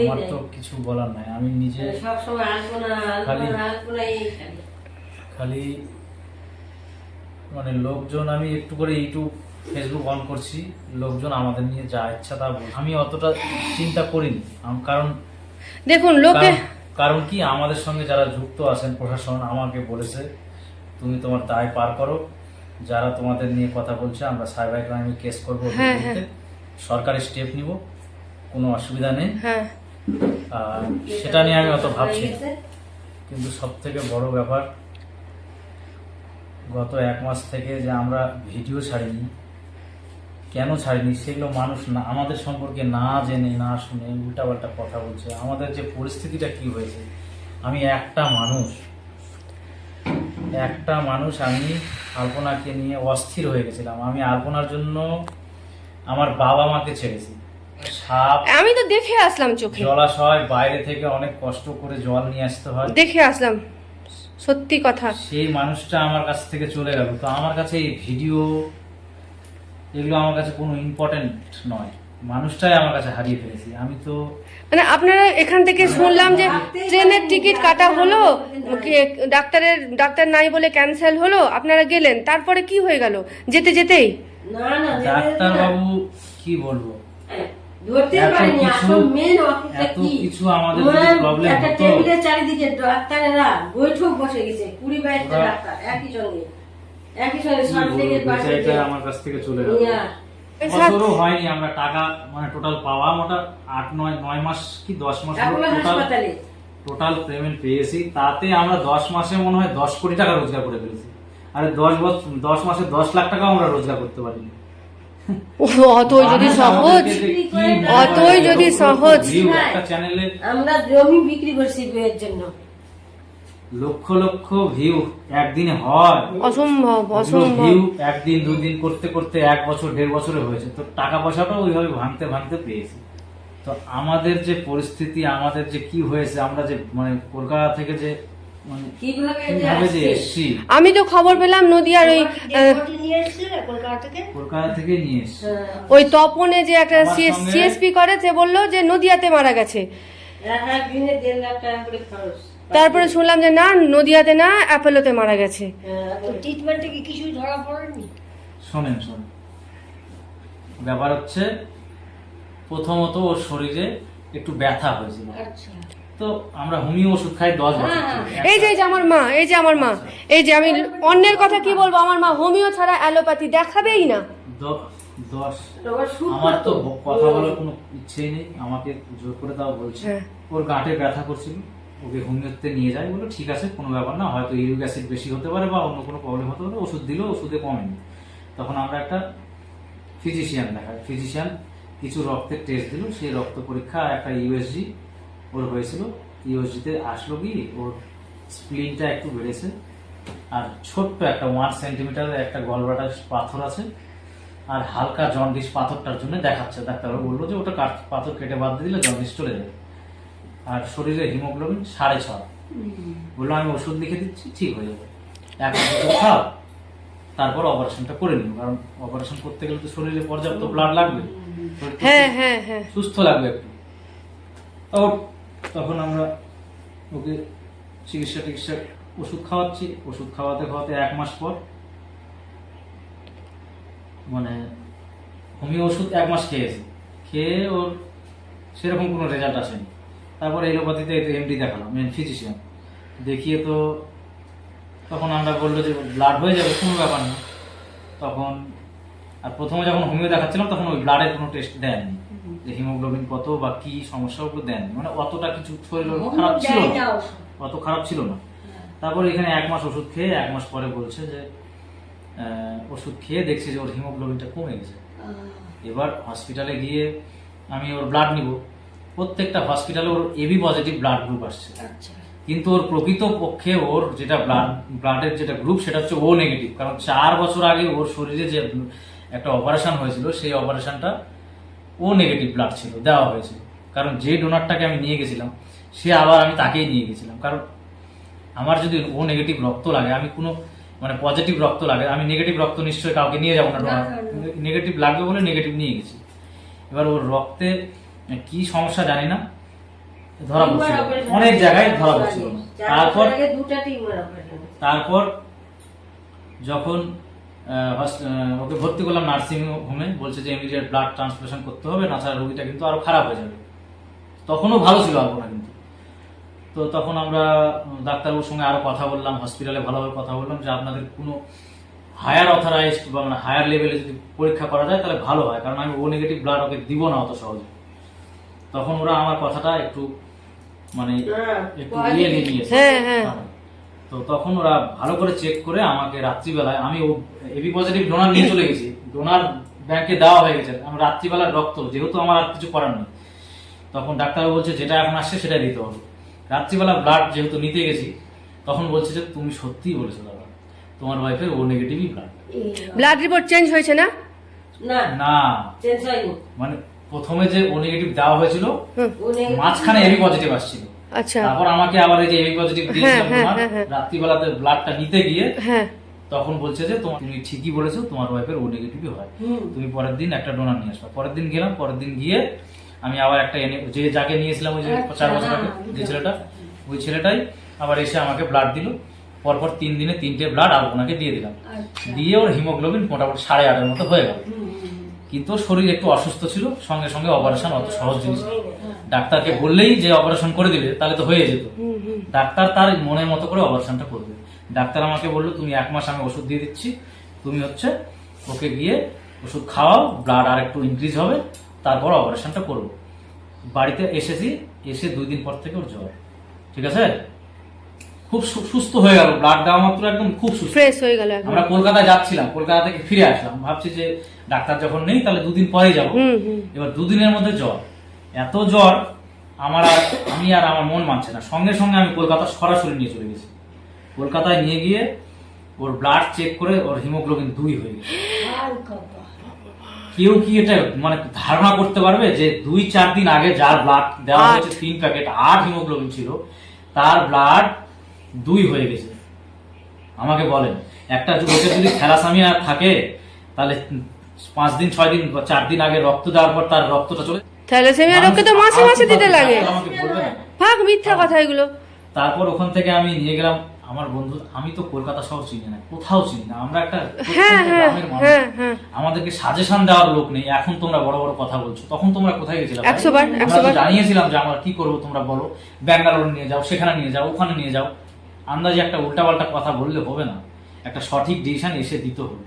আমার তো কিছু বলার নাই। আমি নিজে সবসময় খালি মানে লোকজন, আমি একটু করে ইউটিউব ফেসবুক অন করছি, লোকজন আমাদের নিয়ে যা ইচ্ছা তা বলছে। আমি অতটা চিন্তা করিনি, কারণ দেখুন লোকে কারণ কি আমাদের সঙ্গে যারা যুক্ত আছেন প্রশাসন আমাকে বলেছে তুমি তোমার দায় পার করো, যারা তোমাদের নিয়ে কথা বলছে আমরা সাইবার ক্রাইমে কেস করবো, সরকারি স্টেপ নিব, কোনো অসুবিধা নেই। সেটা নিয়ে আমি অত ভাবছি না। কিন্তু সব থেকে বড় ব্যাপার গত 1 মাস থেকে যে আমরা ভিডিও ছাড়িনি, কেন ছাড়িনি সেগুলো মানুষ না আমাদের সম্পর্কে না জেনে না শুনে উল্টাপাল্টা কথা বলছে। আমাদের যে পরিস্থিতিটা কি হয়েছে, আমি একটা মানুষ আমি আলপনাকে নিয়ে অস্থির হয়ে গেছিলাম। আমি আলপনার জন্য আমার বাবা মাকে ছেড়েছি, সাপ আমি তো দেখে আসলাম চোখে, জলাশয় বাইরে থেকে অনেক কষ্ট করে জল নিয়ে আসতে হয়, দেখে আসলাম, সত্যি কথা। সেই মানুষটা আমার কাছ থেকে চলে গেল। তো আমার কাছে এই ভিডিও এগুলো আমার কাছে কোনো ইম্পর্টেন্ট নয়, মানুষটাই আমার কাছে হারিয়ে ফেলেছি। আমি তো মানে আপনারা এখান থেকে শুনলাম যে ট্রেনের টিকিট কাটা হলো, ডাক্তার নাই বলে ক্যান্সেল হলো, আপনারা গেলেন, তারপরে কি হয়ে গেল যেতেই? ডাক্তার বাবু কি বলবো, এত কিছু আমাদের প্রবলেম হতো, চারিদিকে ডাক্তারেরা বৈঠক বসে গেছে, 20-22টা ডাক্তার একই সঙ্গে আমার কাছ থেকে চলে গেল। বছরও হয়নি আমরা টাকা মানে টোটাল পাওয়া মোটা 8-9 মাস কি 10 মাস টোটাল পেমেন্ট পেয়েছি। তাতে আমরা 10 মাসে মনে হয় 10 কোটি টাকা রোজগার করে ফেলেছি। আরে 10 মাসে 10 লাখ টাকা আমরা রোজগার করতে পারিনি। অতই যদি সহজ একটা চ্যানেলে আমরা জমি বিক্রি করছি বিয়ের জন্য, লক্ষ লক্ষ ভিউ একদিনে হয়, অসম্ভব। ভিউ একদিন 2 দিন করতে করতে 1 বছর 1.5 বছরে হয়েছে। তো টাকা পয়সাটাও ওইভাবে ভাঙতে পেয়েছি। তো আমাদের যে পরিস্থিতি, আমাদের যে কি হয়েছে, আমরা যে মানে কলকাতা থেকে যে মানে কিভাবে যে এসছি, আমি তো খবর পেলাম নদিয়ার ওই কলকাতা থেকে নিয়ে এসছি। ওই তপনে যে একটা সিএসপি করে, সে বললো যে নদিয়াতে মারা গেছে। একদিনে 1.5 লাখ টাকা করে খরচ। তারপরে শুনলাম যে না, নদিয়াতে না, অ্যাপোলোতে মারা গেছে। ট্রিটমেন্টে কি কিছু ধরা পড়েনি? শোনেন ব্যাপার হচ্ছে, প্রথমত ওর শরীরে একটু ব্যথা হয়েছিল। তো আমরা হোমিও ওষুধ খাই 10 বছর। এই যে আমার মা, এই যে আমি অন্যের কথা কি বলবো, আমার মা হোমিও ছাড়া অ্যালোপ্যাথি দেখাবেই না। আমার তো কথা বলার কোনো ইচ্ছেই নেই, আমাকে জোর করে তাও বলছে। ওর গাঁটে ব্যথা করছিল, ওকে হোমিওতে নিয়ে যায়, বললো ঠিক আছে কোনো ব্যাপার না, হয়তো ইউরিক অ্যাসিড বেশি হতে পারে বা অন্য কোনো প্রবলেম হতে পারে। ওষুধ দিল, ওষুধে কমেনি। তখন আমরা একটা ফিজিশিয়ান দেখাই, ফিজিশিয়ান কিছু রক্তের টেস্ট দিল, সেই রক্ত পরীক্ষা একটা ইউএসজি ওর হয়েছিল। ইউএসজিতে আসলো কি ওর স্প্লিনটা একটু বেড়েছে, আর ছোট্ট একটা 1 সেন্টিমিটারের একটা গলব্লাডার পাথর আছে, আর হালকা জন্ডিস পাথরটার জন্য দেখাচ্ছে। ডাক্তার বললো যে ওটা পাথর কেটে বাদ দিলে জন্ডিস চলে যাবে। আর শরীরে হিমোগ্লোবিন 6.5। বললো আমি ওষুধ লিখে দিচ্ছি, ঠিক হয়ে যাবে, একটা ওষুধ খাও, তারপর অপারেশনটা করে নিব। কারণ অপারেশন করতে গেলে তো শরীরে পর্যাপ্ত ব্লাড লাগবে, সুস্থ লাগবে একটু। তখন আমরা ওকে চিকিৎসা ওষুধ খাওয়াচ্ছি। ওষুধ খাওয়াতে 1 মাস পর মানে হোমিও ওষুধ 1 মাস খেয়ে ওর সেরকম কোনো রেজাল্ট আসেনি। তারপর এলোপ্যাথিতে এমডি দেখালাম, মেন ফিজিশিয়ান দেখিয়ে। তো তখন আমরা বললো যে ব্লাড হয়ে যাবে, কোনো ব্যাপার না। তখন আর প্রথমে যখন হোমিও দেখাচ্ছিলাম তখন ওই ব্লাডের কোনো টেস্ট দেননি, যে হিমোগ্লোবিন কত বা কি সমস্যা, ওগুলো দেননি। মানে অতটা কিছু শরীর খারাপ ছিল না, অত খারাপ ছিল না। তারপর এখানে 1 মাস ওষুধ খেয়ে 1 মাস পরে বলছে যে ওষুধ খেয়ে দেখছি যে ওর হিমোগ্লোবিনটা কমে গেছে। এবার হসপিটালে গিয়ে আমি ওর ব্লাড নিব, প্রত্যেকটা হসপিটালে ওর এবি পজিটিভ ব্লাড গ্রুপ আসছে, কিন্তু ওর প্রকৃত পক্ষে ওর যেটা ব্লাডের যেটা গ্রুপ সেটা হচ্ছে ও নেগেটিভ। কারণ 4 বছর আগে ওর শরীরে যে একটা অপারেশন হয়েছিল, সেই অপারেশনটা ও নেগেটিভ ব্লাড ছিল, দেওয়া হয়েছিল। কারণ যে ডোনারটাকে আমি নিয়ে গেছিলাম সে আবার আমি তাকেই নিয়ে গেছিলাম। কারণ আমার যদি ও নেগেটিভ রক্ত লাগে, আমি কোনো মানে পজিটিভ রক্ত লাগে, আমি নেগেটিভ রক্ত নিশ্চয়ই কাউকে নিয়ে যাবো না, ডোনার নেগেটিভ লাগবে বলে নেগেটিভ নিয়ে গেছি। এবার ওর রক্তে কি সমস্যা জানি না, ধরা পড়ছিল, অনেক জায়গায় ধরা পড়ছিল না। তারপর দুটা টিউমার অপারেশন। তারপর যখন ওকে ভর্তি করলাম নার্সিং হোমে, বলছে যে ইমিডিয়েট ব্লাড ট্রান্সফিউশন করতে হবে, না ছাড়া রোগীটা কিন্তু আরো খারাপ হয়ে যাবে। তখনও ভালো ছিল আলপনা কিন্তু। তো তখন আমরা ডাক্তারবাবুর সঙ্গে আরো কথা বললাম, হসপিটালে ভালোভাবে কথা বললাম যে আপনাদের কোনো হায়ার অথরাইজড বা মানে হায়ার লেভেলে যদি পরীক্ষা করা যায় তাহলে ভালো হয়, কারণ আমি ও নেগেটিভ ব্লাড ওকে দিব না অত সহজে। তখন ওরা আমার কথাটা একটু মানে একটু ইয়ে নিয়ে নিয়েছে। তো তখন ওরা ভালো করে চেক করে আমাকে রাত্রিবেলায়, আমি এবি পজিটিভ ডোনার নিয়ে চলে গেছি, ডোনার ব্যাংকে দেওয়া হয়ে গেছে, আমার রাত্রিবেলার রক্ত যেহেতু আমার আর কিছু করার নেই। তখন ডাক্তার বলছে যেটা এখন আসছে সেটাই দিতে হবে। রাত্রিবেলা ব্লাড যেহেতু নিতে গেছি, তখন বলছে যে তুমি সত্যিই বলেছো দাদা, তোমার ওয়াইফের ও নেগেটিভই ব্লাড রিপোর্ট চেঞ্জ হয়েছে না? না, চেঞ্জ হয়নি। মানে প্রথমে যে ও নেগেটিভ দেওয়া হয়েছিল, মাঝখানে এবি পজিটিভ আসছিল। আচ্ছা, তারপর আমাকে আবার এই যে এবি পজিটিভ দিয়েছিলাম রাত্রিবেলাতে ব্লাডটা নিতে গিয়ে, তখন বলছে যে তুমি ঠিকই বলেছো, তোমার ওয়াইফের ও নেগেটিভই হয়, তুমি পরের দিন একটা ডোনার নিয়ে আসবা। পরের দিন গেলাম, পরের দিন গিয়ে আমি আবার একটা যে যাকে নিয়েছিলাম ওই যে 4 বছর আগে যে ছেলেটা, ওই ছেলেটাই আবার এসে আমাকে ব্লাড দিল। পরপর 3 দিনে 3টে ব্লাড আলপনাকে দিয়ে দিলাম। দিয়ে ওর হিমোগ্লোবিন মোটামুটি 8.5-এর মতো হয়ে গেল। কিন্তু ওর শরীর একটু অসুস্থ ছিল, সঙ্গে সঙ্গে অপারেশন অত সহজ জিনিস না। ডাক্তারকে বললেই যে অপারেশন করে দিলে তাহলে তো হয়ে যেত। ডাক্তার তার মনের মতো করে অপারেশনটা করবে। ডাক্তার আমাকে বললো তুমি 1 মাস আমি ওষুধ দিয়ে দিচ্ছি, তুমি হচ্ছে ওকে গিয়ে ওষুধ খাওয়াও, ব্লাড আর একটু ইনক্রিজ হবে, তারপর অপারেশনটা করবো। বাড়িতে এসেছি, এসে 2 দিন পর থেকে ওর জ্বর, ঠিক আছে, খুব সুস্থ হয়ে গেল। ব্লাড দেওয়া মাত্র একদম খুব সুস্থ, ফ্রেশ হয়ে গেল। আমরা কলকাতায় যাচ্ছিলাম, কলকাতা থেকে ফিরে আসলাম, ভাবছি যে ডাক্তার যখন নেই তাহলে 2 দিন পরেই যাবো। এবার 2 দিনের মধ্যে জ্বর, এত জ্বর আমি আর আমার মন মানছে না। সঙ্গে সঙ্গে আমি কলকাতা সরাসরি নিয়ে চলে গেছি। কলকাতায় নিয়ে গিয়ে ওর ব্লাড চেক করে ওর হিমোগ্লোবিন 2 হয়ে গেছে। কেউ কি এটা মানে ধারণা করতে পারবে যে 2-4 দিন আগে যার ব্লাড দেওয়া হয়েছে 3 প্যাকেট 8 হিমোগ্লোবিন ছিল, তার ব্লাড 2 হয়ে গেছে? আমাকে বলেন, একটা লোকের যদি থ্যালাসেমিয়া থাকে তাহলে 5 দিন 6 দিন 4 দিন আগে রক্ত দেওয়ার পর তার রক্তটা চলে, থ্যালাসেমিয়া রোগকে তো মাসে মাসে দিতে লাগে। আমাকে বলবে না, ভাগ মিথ্যা কথা এগুলো। তারপর ওখান থেকে আমি নিয়ে গেলাম আমার বন্ধু। আমি তো কলকাতা শহর চিনি না, কোথাও চিনি না, আমরা একটা গ্রামের মানুষ, আমাদেরকে সাজেশন দেওয়ার লোক নেই। এখন তোমরা বড় বড় কথা বলছো, তখন তোমরা কোথায় গেছিলে? 100 বার জানিয়েছিলাম যে আমরা কি করবো, তোমরা বলো, ব্যাঙ্গালোর নিয়ে যাও, সেখানে নিয়ে যাও, ওখানে নিয়ে যাও। আন্দাজে একটা উল্টাপাল্টা কথা বললে হবে না, একটা সঠিক ডিসিশন এসে দিতে হবে।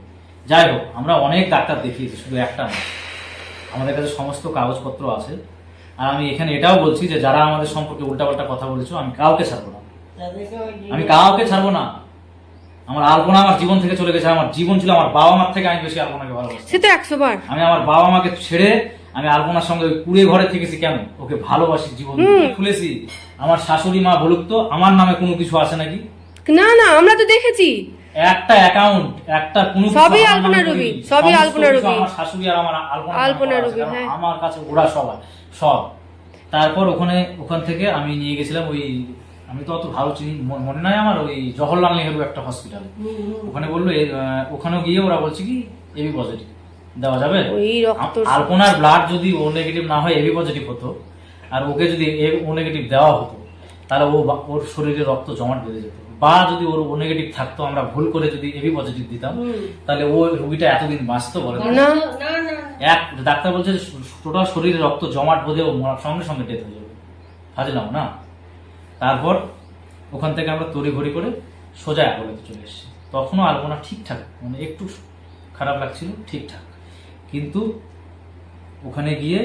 যাই হোক, আমরা অনেক ডাক্তার দেখিয়েছি, শুধু একটা না, আমাদের কাছে সমস্ত কাগজপত্র আছে। আর আমি এখানে এটাও বলছি যে যারা আমাদের সম্পর্কে উল্টাপাল্টা কথা বলেছো, আমি কাউকে ছাড়বো না, আমি কাউকে ছাড়বো না। আমার আলপনা আমার জীবন থেকে চলে গেছে, আমার জীবন ছিল আমার বাবা মার থেকে আমি বেশি আলপনাকে ভালোবাসি। সেটা 100 বার। আমি আমার বাবা মাকে ছেড়ে আমি আলপনার সঙ্গে ওই কুড়ে ঘরে থেকেছি। কেন? ওকে ভালোবাসি, জীবন খুলেছি। আমার শাশুড়ি মা বলুক তো আমার নামে কোনো কিছু আছে নাকি? না না, আমরা তো দেখেছি একটা অ্যাকাউন্ট, একটা কোনো সবই আলপনা রবি, সবই আলপনা রবি। আমার শাশুড়ি আর আমার আলপনা রবি, হ্যাঁ, আমার কাছে ওরা সব। তারপর ওখান থেকে আমি নিয়ে গেছিলাম ওই, আমি তো অত ভালো চিনি, মনে নাই আমার, ওই জওহরলাল নেহরু একটা হসপিটাল। ওখানে বললো ওখানে গিয়ে ওরা বলছে কি এবি পজিটিভ দেওয়া যাবে। আলপনার ব্লাড যদি ও নেগেটিভ না হয় এবি পজিটিভ হতো, আর ওকে যদি ও নেগেটিভ দেওয়া হতো তাহলে ওর শরীরে রক্ত জমাট বেঁধে যেত। বা যদি ওর ও নেগেটিভ থাকতো, আমরা ভুল করে যদি এবি পজিটিভ দিতাম, তাহলে ও রোগীটা এতদিন বাঁচতো বলে না। ডাক্তার বলছে টোটাল শরীরে রক্ত জমাট বেঁধে ও সঙ্গে সঙ্গে ডেথ হয়ে যাবে। ফাজলাম না। তারপর ওখান থেকে আমরা তড়িঘড়ি করে সোজা অ্যাপোলোতে চলে এসেছি। তখনও আলপনা ঠিকঠাক, মানে একটু খারাপ লাগছিল ঠিকঠাক, কিন্তু ওখানে গিয়ে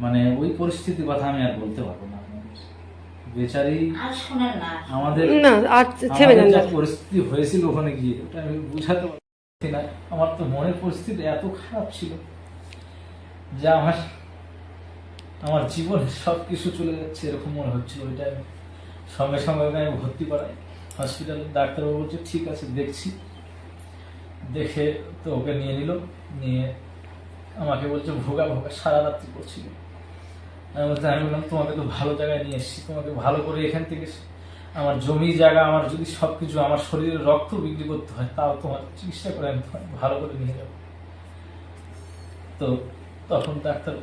মানে ওই পরিস্থিতির কথা আমি আর বলতে পারবো না। বেচারি আমাদের যা পরিস্থিতি হয়েছিল ওখানে গিয়ে, ওটা আমি বুঝাতে পারছি না। আমার তো মনের পরিস্থিতি এত খারাপ ছিল যে আমার জীবনে সবকিছু চলে যাচ্ছে এরকম মনে হচ্ছিল। ওইটা সঙ্গে সঙ্গে আমি ভর্তি করাই হসপিটালে। ডাক্তারবাবু বলছে ঠিক আছে দেখছি, দেখে তো ওকে নিয়ে নিল। নিয়ে আমাকে বলছে ভোগা সারা রাত্রি করছিল। আমি বললাম তোমাকে তো ভালো জায়গায় নিয়ে এসেছি, তোমাকে ভালো করে এখান থেকে আমার জমি জায়গা, আমার যদি সবকিছু, আমার শরীরের রক্ত বিক্রি করতে হয়, তাও তোমার চিকিৎসা করে আমি তোমাকে ভালো করে নিয়ে যাবো। তো তখন ডাক্তার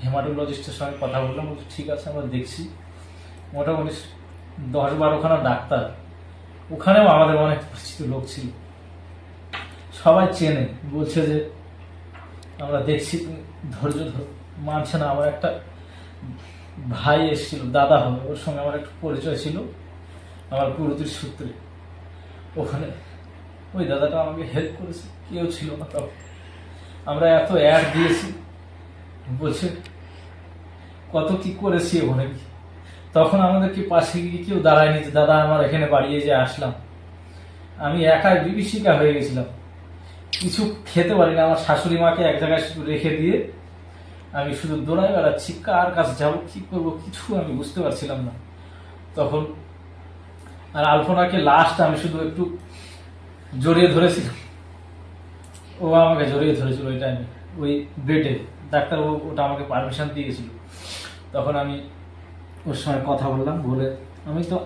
হেমাটোলজিস্টের সঙ্গে কথা বললাম, বলছি ঠিক আছে আমরা দেখছি। মোটামুটি 10-12খানা ডাক্তার, ওখানেও আমাদের অনেক পরিচিত লোক ছিল, সবাই চেনে, বলছে যে আমরা দেখছি তুমি ধৈর্য ধরো, মানছে না। আমার একটা ভাই এসেছিল, দাদা হবে, ওর সঙ্গে আমার একটু পরিচয় ছিল আমার গুরুদের সূত্রে। ওখানে ওই দাদাটা আমাকে হেল্প করেছে, কেউ ছিল না তখন। আমরা এত অ্যাড দিয়েছি, বলছে কত কি করেছি ওখানে। তখন আমাদেরকে পাশে গিয়ে কেউ দাঁড়ায়নি যে দাদা আমার এখানে বাড়িয়ে যে আসলাম। আমি একাই বিভীষিকা হয়ে গেছিলাম, কিছু খেতে পারি না। আমার শাশুড়ি মাকে এক জায়গায় শুধু রেখে দিয়ে আমি শুধু দৌড়াই বেড়াচ্ছি, কার কাছে যাবো, কি করবো, কিছু আমি বুঝতে পারছিলাম না তখন। আর আলপনাকে লাস্ট আমি শুধু একটু জড়িয়ে ধরেছিলাম, ও আমাকে জড়িয়ে ধরেছিল ওই টাইমে, ওই বেডে। ডাক্তার ওটা আমাকে পারমিশন দিয়ে গেছিল। তখন আমি ওর সঙ্গে কথা বললাম, বলে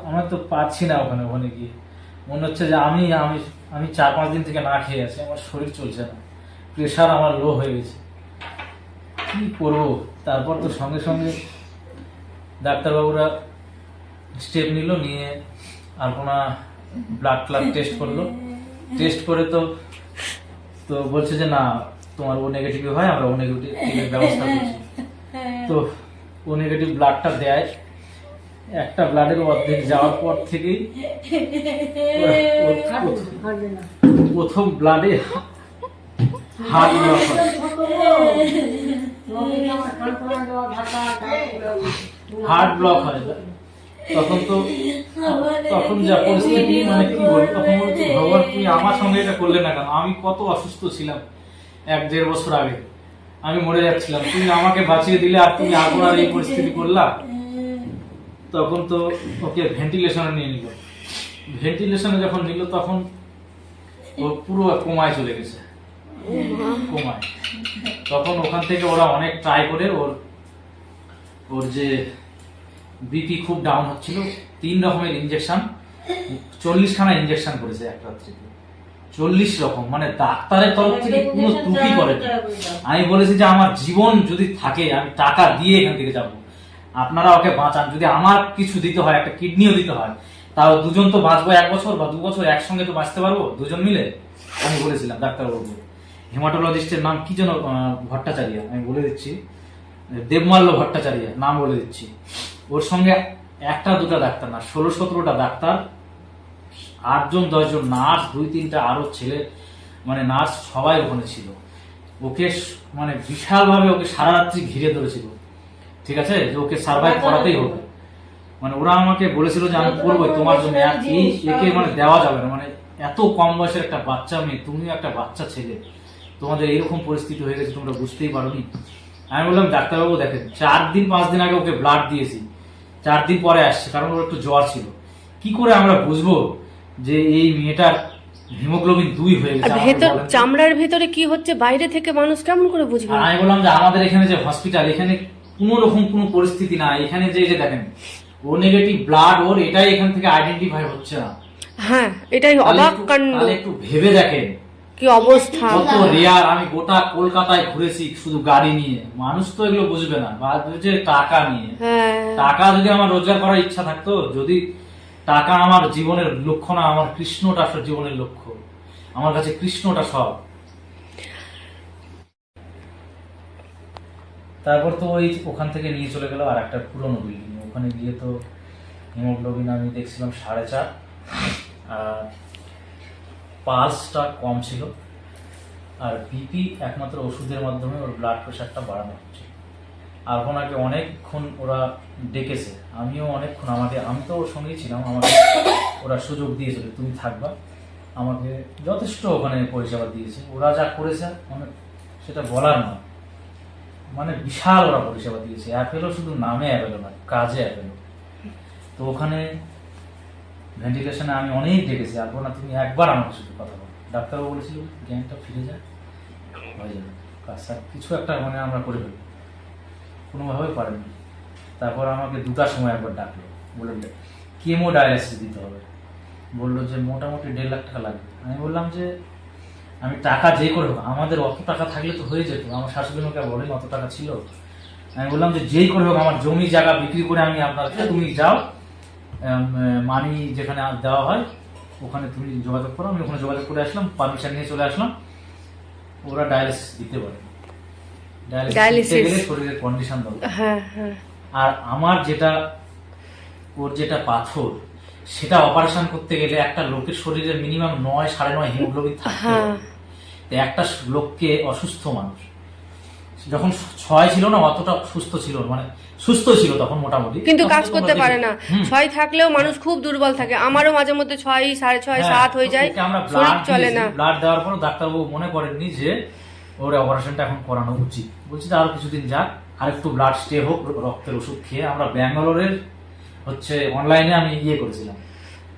আমার তো পারছি না ওখানে গিয়ে। মনে হচ্ছে যে আমি 4-5 দিন থেকে না খেয়ে আছি, আমার শরীর চলছে না, প্রেশার আমার লো হয়ে গেছে, কি করবো। তারপর তো সঙ্গে সঙ্গে ডাক্তারবাবুরা স্টেপ নিল, নিয়ে আলপনা ব্লাড টেস্ট করলো। টেস্ট করে তো বলছে যে না, তোমার ও নেগেটিভ হয়, আমরা ও নেগেটিভের ব্যবস্থা করছি। তো ও নেগেটিভ ব্লাডটা দেয়, একটা ব্লাডের অর্ধেক যাওয়ার পর থেকেই প্রথম ব্লাডে হার্ট ব্লক হয়। হার্ট ব্লক হয়। তখন যা পরিস্থিতি, মানে কি বলবো, তখন বলছি ভগবান তুমি আমার সঙ্গে এটা করলে না কেন? আমি কত অসুস্থ ছিলাম 1-1.5 বছর আগে, আমি মরে যাচ্ছিলাম, তুমি আমাকে বাঁচিয়ে দিলে, আর তুমি আপনার এই পরিস্থিতি করলা। তখন তো ওকে ভেন্টিলেশনে নিয়ে নিল। ভেন্টিলেশনে যখন নিল তখন ও পুরো কোমায় চলে গেছে, কোমায়। তখন ওখান থেকে ওরা অনেক ট্রাই করে ওর যে বিপি খুব ডাউন হচ্ছিল, 3 রকমের ইঞ্জেকশন, 40খানা ইঞ্জেকশন করেছে এক রাত্রিতে, 40 রকম। মানে ডাক্তারের তরফ থেকে কোনো ত্রুটি করে। আমি বলেছি যে আমার জীবন যদি থাকে আমি টাকা দিয়ে এখান থেকে যাবো, আপনারা ওকে বাঁচান। যদি আমার কিছু দিতে হয়, একটা কিডনিও দিতে হয়, তাও দুজন তো বাঁচবো, 1 বছর বা 2 বছর একসঙ্গে তো বাঁচতে পারবো দুজন মিলে। আমি বলেছিলাম ডাক্তারবাবু। হেমাটোলজিস্টের নাম কি যেন, ভট্টাচার্য, আমি বলে দিচ্ছি, দেবমাল্য ভট্টাচার্য নাম বলে দিচ্ছি। ওর সঙ্গে 1-2টা ডাক্তার না, 16-17টা ডাক্তার, 8-10জন নার্স, 2-3টা আরো ছেলে, মানে নার্স সবাই ওখানে ছিল। ওকে মানে বিশাল ভাবে ওকে সারা রাত্রি ঘিরে ধরেছিল, ঠিক আছে, যে ওকে সার্ভাইভ করাতেই হবে। মানে ওরা আমাকে বলেছিল যে আমি করবোই তোমার জন্য, একে মানে দেওয়া যাবে না। মানে এত কম বয়সের একটা বাচ্চা মেয়ে, তুমিও একটা বাচ্চা ছেলে, তোমাদের এরকম পরিস্থিতি হয়ে গেছে, তোমরা বুঝতেই পারোনি। আমি বললাম ডাক্তারবাবু দেখেন, 4-5 দিন আগে ওকে ব্লাড দিয়েছি, 4 দিন পরে আসছে, কারণ ওর একটু জ্বর ছিল। কি করে আমরা বুঝবো যে এই মেয়েটার হিমোগ্লোবিন 2 হয়ে গেছে? চামড়ার ভেতরে কি হচ্ছে বাইরে থেকে মানুষ কেমন করে বুঝবে? আমি বললাম যে আমাদের এখানে যে হসপিটাল, এখানে কোনো রকম কোনো পরিস্থিতি না, এখানে যে দেখেন ও নেগেটিভ ব্লাড, ওর এটাই এখান থেকে আইডেন্টিফাই হচ্ছে না। হ্যাঁ, এটাই অবাক কাণ্ড। তাহলে একটু ভেবে দেখেন কি অবস্থা, কত রেয়ার। আমি গোটা কলকাতায় ঘুরেছি শুধু গাড়ি নিয়ে, মানুষ তো এগুলো বুঝবে না, বুঝে টাকা নিয়ে। টাকা যদি আমার রোজগার করার ইচ্ছা থাকতো, যদি টাকা আমার জীবনের লক্ষ্য না, আমার কৃষ্ণটা আসলে জীবনের লক্ষ্য, আমার কাছে কৃষ্ণটা সব। তারপর তো ওখান থেকে নিয়ে চলে গেল আর একটা পুরনো বিল্ডিং। ওখানে গিয়ে তো হিমোগ্লোবিন আমি দেখছিলাম 4.5, আর পালসটা কম ছিল, আর বিপি একমাত্র ওষুধের মাধ্যমে ওর ব্লাড প্রেশারটা বাড়ানো হচ্ছে। আর ওনাকে অনেকক্ষণ ওরা ডেকেছে, আমিও অনেকক্ষণ, আমি তো ওর সঙ্গেই ছিলাম, আমাকে ওরা সুযোগ দিয়েছিল তুমি থাকবা, আমাকে যথেষ্ট ওখানে পরিষেবা দিয়েছে। ওরা যা করেছে মানে সেটা বলার না, মানে বিশাল ওরা পরিষেবা দিয়েছে। অ্যাপেলও শুধু নামে অ্যাপেলও না, কাজে অ্যাপেলও। তো ওখানে ভেন্টিলেশনে আমি অনেক ডেকেছি, আর না তুমি একবার আমাকে শুধু কথা বলো। ডাক্তারও বলেছিল জ্ঞানটা ফিরে যায়, হয়ে যাবে কাজ, কিছু একটা মানে আমরা করে ফেলবো, কোনোভাবে পারেনি। তারপর আমাকে 2টার সময় একবার ডাকলো, বলে কেমো ডায়ালিসিস দিতে হবে, বললো যে মোটামুটি 1.5 লাখ টাকা লাগবে। আমি বললাম যে আমি টাকা যে করে হোক, আমাদের অত টাকা থাকলে তো হয়ে যেত। আমার শাশুড়ি আমাকে বলেন অত টাকা ছিল, আমি বললাম যে যেই করে হোক আমার জমি জায়গা বিক্রি করে আমি আপনার তুমি যাও, মানি যেখানে দেওয়া হয় ওখানে তুমি যোগাযোগ করো। আমি ওখানে যোগাযোগ করে আসলাম, পারমিশন নিয়ে চলে আসলাম। ওরা ডায়ালিসিস দিতে পারে, ডায়ালিসিস দিতে গেলে শরীরের কন্ডিশন দরকার। হ্যাঁ হ্যাঁ। আর আমার যেটা ওর যেটা পাথর, সেটা অপারেশন করতে গেলে একটা লোকের শরীরে মিনিমাম 9-9.5 হিমোগ্লোবিন থাকতে হবে। তো একটা লোককে, অসুস্থ মানুষ যখন 6 ছিল না, অতটা সুস্থ ছিল, মানে সুস্থ ছিল তখন মোটামুটি, কিন্তু কাজ করতে পারে না। 6 থাকলেও মানুষ খুব দুর্বল থাকে। আমারও মাঝে মধ্যে 6, 6.5, 7 হয়ে যায়, শরীর চলে না। ব্লাড দেওয়ার পর ডাক্তারবাবু মনে করেননি যে ওর অপারেশনটা এখন করানো উচিত। বলছি যে আরো কিছুদিন যাক, আর একটু ব্লাড স্টে হোক, রক্তের ওষুধ খেয়ে। আমরা ব্যাঙ্গালোরের হচ্ছে অনলাইনে আমি করেছিলাম,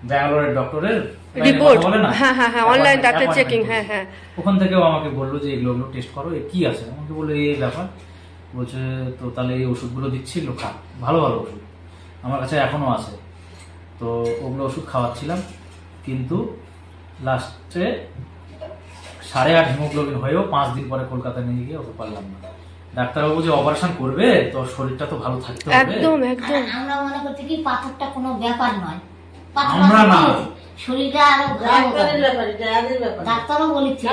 ব্যাঙ্গালোরের ডক্টরের রিপোর্ট, হ্যাঁ হ্যাঁ হ্যাঁ, অনলাইন ডাক্তার চেকিং, হ্যাঁ হ্যাঁ। ওখান থেকেও আমাকে বললো যে এগুলো টেস্ট করো, কি আছে। আমাকে বললো এই ব্যাপার। বলছে তো তাহলে এই ওষুধগুলো দিচ্ছি, খা, ভালো ভালো ওষুধ আমার কাছে এখনো আছে। তো ওগুলো ওষুধ খাওয়াচ্ছিলাম, কিন্তু লাস্টে 8.5 হিমোগ্লোবিন হয়েও 5 দিন পরে কলকাতায় নিয়ে গিয়ে ওকে পারলাম না। ডাক্তারবাবু যে অপারেশন করবে, তো শরীরটা তো ভালো থাকতে হবে। একদম একদম। আমরা মনে করছি কি পাথরটা কোনো ব্যাপার নয়, আমরা না, শরীরটা আরো ডাক্তারের ব্যাপার, এটা আমাদের ব্যাপার। ডাক্তারও বলেছে,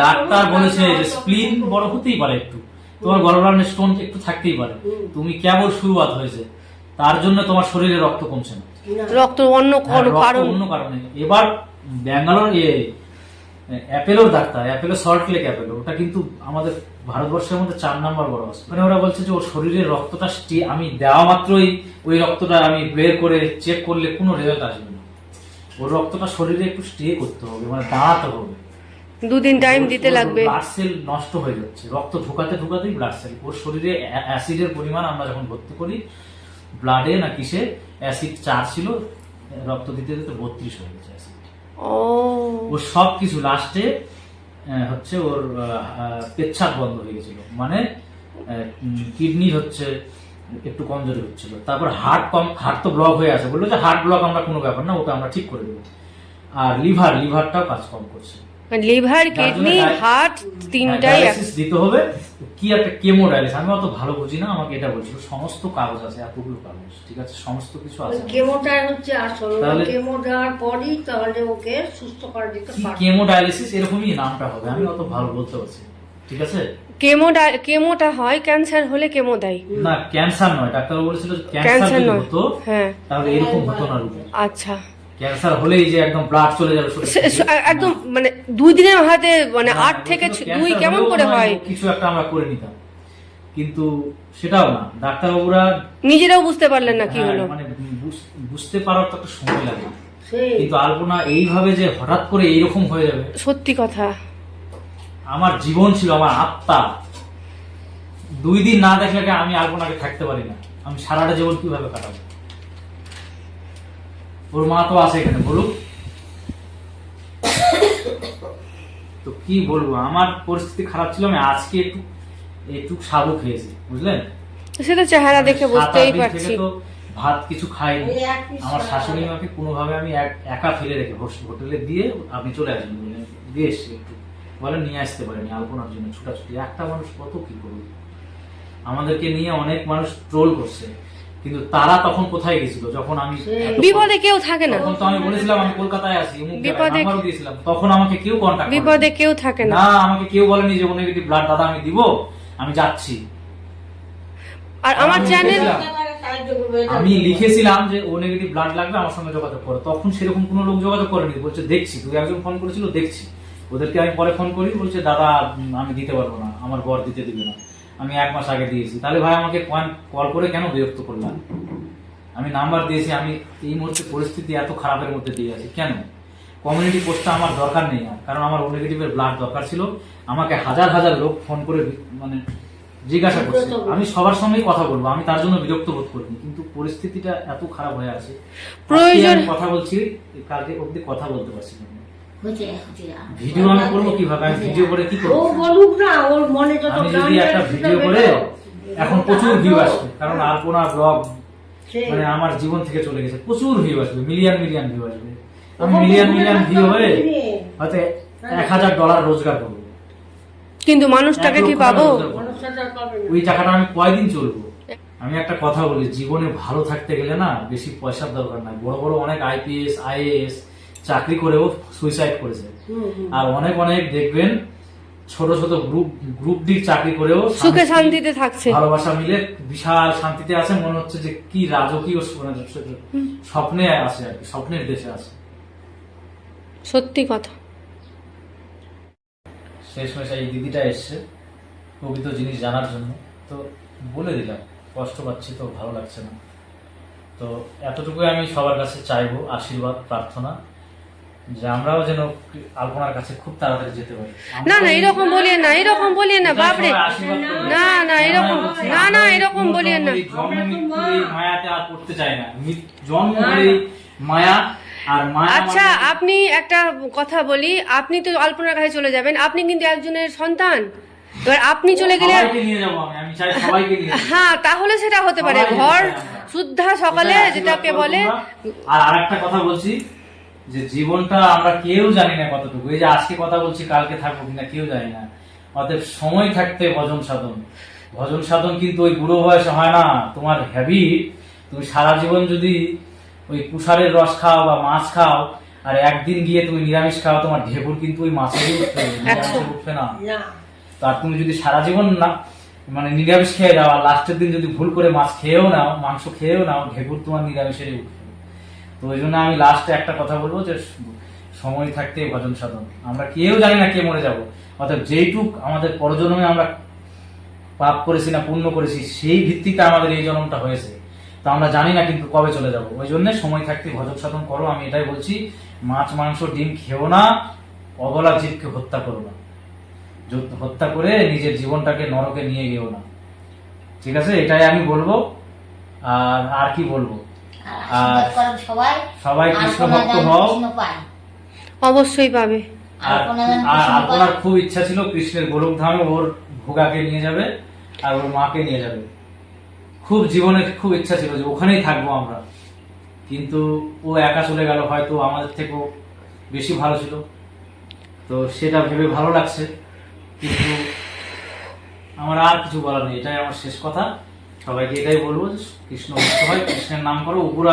ডাক্তার বলেছে যে স্প্লিন বড় হতেই পারে, একটু তোমার গলব্লাডারে স্টোন একটু থাকতেই পারে, তুমি কেবল শুরুয়াত হয়েছে, তার জন্য তোমার শরীরে রক্ত কমছে না, রক্ত অন্য কোনো কারণ, অন্য কারণে। এবার ব্যাঙ্গালোর অ্যাপেলোর doctor, Apollo Salt Lake Apollo, ওটা কিন্তু আমাদের ভারতবর্ষের মধ্যে 4 নম্বর বড় হসপিটাল। ওরা বলছে যে ওর শরীরের রক্তটা আমি দেওয়া মাত্রই ওই রক্তটা আমি বের করে চেক করলে কোনো রেজাল্ট আসবে না। ওর রক্তটা শরীরে একটু স্টে করতে হবে, মানে দাঁড়াতে হবে, 2 দিন টাইম দিতে লাগবে। ব্লাড সেল নষ্ট হয়ে যাচ্ছে, রক্ত ঢোকাতেই ব্লাড সেল। ওর শরীরে অ্যাসিডের পরিমাণ আমরা যখন ভর্তি করি ব্লাডে না কিসে, অ্যাসিড 4 ছিল, রক্ত দিতে দিতে 32 হয়ে গেছে অ্যাসিড। ওর সব কিছু লাস্টে হচ্ছে ওর পেচ্ছাপ বন্ধ হয়ে গেছিল, মানে কিডনির হচ্ছে একটু কমজোরি হচ্ছিল। তারপর হার্ট তো ব্লক হয়ে আছে, বললো যে হার্ট ব্লক আমরা কোনো ব্যাপার না, ওটা আমরা ঠিক করে দেবো। আর লিভারটাও কাজ কম করছে, লিভার, কিডনি, হার্ট, তিনটাই দিতে হবে। কি একটা কেমো ডায়ালিসিস, আমি অত ভালো বুঝি না, আমাকে এটা বলছিল। সমস্ত কাগজ আছে, এতগুলো কাগজ, ঠিক আছে, সমস্ত কিছু আছে। কেমোটাই হচ্ছে আসল, কেমো দেওয়ার পরই তাহলে ওকে সুস্থ করে দিতে পারবে। কেমো ডায়ালিসিস এরকমই নামটা হবে, আমি অত ভালো বলতে পারছি, ঠিক আছে। কেমোটা হয় ক্যান্সার হলে কেমো দেয় না, ক্যান্সার নয়, ডাক্তার বলেছিল ক্যান্সার যদি হতো হ্যাঁ তাহলে এরকম হতো না রোগী। আচ্ছা, ক্যান্সার হলেই যে একদম ব্লাড চলে যাবে একদম, মানে 2 দিনের হাতে, মানে 8 থেকে 2 কেমন করে হয়, কিছু একটা আমরা করে নিতাম, কিন্তু সেটাও না। ডাক্তারবাবুরা নিজেরাও বুঝতে পারলেন না কি হলো, মানে বুঝতে পারার তো একটা সময় লাগে। কিন্তু আলপনা এইভাবে যে হঠাৎ করে এইরকম হয়ে যাবে, সত্যি কথা। আমার জীবন ছিল, আমার আত্মা। 2 দিন না দেখলে আমি আলপনাকে থাকতে পারি না, আমি সারাটা জীবন কিভাবে কাটাবো। ওর মা তো আছে এখানে, বলুক তো কি বলবো। আমার পরিস্থিতি খারাপ ছিল, আমি আজকে একটু সাবু খেয়েছি, বুঝলেন। সেটা চেহারা দেখে বুঝতেই পারছি। ভাত কিছু খাইনি, আমার শাশুড়ি মাকে কোনোভাবে আমি একা ফেলে রেখে হোটেলে দিয়ে আপনি চলে আসবেন দিয়ে এসছি, একটু বলে নিয়ে আসতে পারেনি আলপনার জন্য ছুটাছুটি। একটা মানুষ কত কি করবে, আমাদেরকে নিয়ে অনেক মানুষ ট্রোল করছে, কিন্তু তারা তখন কোথায় গেছিল যখন আমি বিপদে কেউ থাকে না। তখন তো আমি বলেছিলাম আমি কলকাতায় আছি, বিপদে দিয়েছিলাম, তখন আমাকে কেউ কন্টাক্ট করেনি, বিপদে কেউ থাকে না। না, আমাকে কেউ বলেনি যে ও নেগেটিভ ব্লাড দাদা আমি দিব, আমি যাচ্ছি। আর আমার চ্যানেল আমি লিখেছিলাম যে ও নেগেটিভ ব্লাড লাগবে, আমার সঙ্গে যোগাযোগ করো। তখন সেরকম কোনো লোক যোগাযোগ করেনি, বলছে দেখছি, 2-1 ফোন করেছিল, দেখছি। ওদেরকে আমি পরে ফোন করি, বলছে দাদা আমি দিতে পারবো না, আমার বর দিতে দিবে না, আমি 1 মাস আগে দিয়েছি। তাহলে ভাই আমাকে কল করে কেন বিরক্ত করলাম? আমি নাম্বার দিয়েছি, আমি এই মুহূর্তে পরিস্থিতি এত খারাপের মধ্যে দিয়ে আছি, কেন কমিউনিটি পোস্টটা আমার দরকার নেই না, কারণ আমার ও নেগেটিভের ব্লাড দরকার ছিল। আমাকে হাজার লোক ফোন করে মানে জিজ্ঞাসা করছে, আমি সবার সঙ্গেই কথা বলবো, আমি তার জন্য বিরক্ত বোধ করিনি, কিন্তু পরিস্থিতিটা এত খারাপ হয়ে আছে, প্রয়োজন কথা বলছি, কালকে অব্দি কথা বলতে পারছি না। ভিডিও আমি করবো কিভাবে, আমি ভিডিও করে কি করবো? আমি যদি একটা ভিডিও করে, এখন প্রচুর ভিউ আসবে, কারণ আলপনা ব্লগ মানে আমার জীবন থেকে চলে গেছে, প্রচুর ভিউ আসবে, মিলিয়ন ভিউ আসবে। আমি মিলিয়ন ভিউ হয়ে হয়তো $1000 রোজগার করবো। কিন্তু মানুষটাকে কি পাবো? ওই টাকাটা আমি কয়দিন চলবো? আমি একটা কথা বলি, জীবনে ভালো থাকতে গেলে না বেশি পয়সার দরকার নাই। বড় বড় অনেক আইপিএস আইএএস চাকরি করেও সুইসাইড করেছে, আর অনেক অনেক দেখবেন ছোট ছোট গ্রুপ ডি চাকরি করেও সুখে শান্তিতে থাকছে। ভালোবাসা মিলে বিশাল শান্তিতে আছে। মনে হচ্ছে যে কি রাজকীয় স্বপ্নে আছে আর কি, স্বপ্নের দেশে আছে। সত্যি কথা। শেষমেশ এই দিদিটা এসছে প্রকৃত জিনিস জানার জন্য, তো বলে দিলাম কষ্ট পাচ্ছি তো, ভালো লাগছে না। তো এতটুকুই আমি সবার কাছে চাইবো, আশীর্বাদ প্রার্থনা, যে আমরাও যেন আলপনার কাছে খুব তাড়াতাড়ি যেতে পারি। না না এরকম বলিয়ে না, এরকম বলিয়ে না বাপরে, না না এরকম, না না এরকম বলিয়ে না। জন্ম মৃত্যু এই মায়াতে আর পড়তে চাই না। জন্ম হলেই মায়া, আর মায়া আচ্ছা আপনি একটা কথা বলি, আপনি তো আলপনার কাছে চলে যাবেন, আপনি কিন্তু একজনের সন্তান, এবার আপনি চলে গেলে সবাইকে নিয়ে যাবো আমি চাই সবাইকে নিয়ে যাবো। হ্যাঁ তাহলে সেটা হতে পারে। সবাইকে ঘর নিয়ে যাবো আমরা। শুদ্ধা সকালে এটাই যেটাকে আশীর্বাদ বলে। করো তোমরা। আর আরেকটা কথা বলছি, যে জীবনটা আমরা কেউ জানি না কতটুকু, এই যে আজকে কথা বলছি কালকে থাকবো কিনা কেউ জানি না। অতএব সময় থাকতে ভজন সাধন, ভজন সাধন কিন্তু ওই বুড়ো বয়সে হয় না। তোমার হ্যাবিট, তুমি সারা জীবন যদি ওই কুষারের রস খাও বা মাছ খাও, আর একদিন গিয়ে তুমি নিরামিষ খাও, তোমার ঢেকুর কিন্তু ওই মাছেরই উঠবে, নিরামিষে উঠবে না। আর তুমি যদি সারা জীবন না মানে নিরামিষ খেয়ে যাও, আর লাস্টের দিন যদি ভুল করে মাছ খেয়েও নাও, মাংস খেয়েও নাও, ঢেকুর তোমার নিরামিষেরই উঠবে। তো ওই জন্য আমি লাস্টে একটা কথা বলবো, যে সময় থাকতে ভজন সাধন। আমরা কেউ জানি না কে মরে যাব, অর্থাৎ যেইটুক আমাদের পরজন্মে আমরা পাপ করেছি না পুণ্য করেছি, সেই ভিত্তিতে আমাদের এই জন্মটা হয়েছে। তো আমরা জানি না কিন্তু কবে চলে যাব। ওই জন্য সময় থাকতে ভজন সাধন করো। আমি এটাই বলছি, মাছ মাংস ডিম খেও না, অবলা জীবকে হত্যা করো না, হত্যা করে নিজের জীবনটাকে নরকে নিয়ে গেও না। ঠিক আছে, এটাই আমি বলবো। আর কি বলবো, আর আশীর্বাদ করেন সবাই, সবাই কৃষ্ণ আলপনা ভক্ত যেন হও। কৃষ্ণ পায়। অবশ্যই পাবে। আলপনা যেন আর কৃষ্ণ আলপনার পায়। খুব ইচ্ছা ছিল কৃষ্ণের গোলক ধামে ওর ভোগাকে নিয়ে যাবে আর ওর মাকে নিয়ে যাবে। খুব জীবনে খুব ইচ্ছা ছিল যে ওখানেই থাকবো আমরা, কিন্তু ও একা চলে গেল, হয়তো আমাদের থেকেও বেশি ভালো ছিল। তো সেটা ভেবে ভালো লাগছে, কিন্তু আমার আর কিছু বলার নেই। এটাই আমার শেষ কথা। সবাইকে এটাই বলবো যে কৃষ্ণ ভক্ত হয়, কৃষ্ণের নাম করো। উপর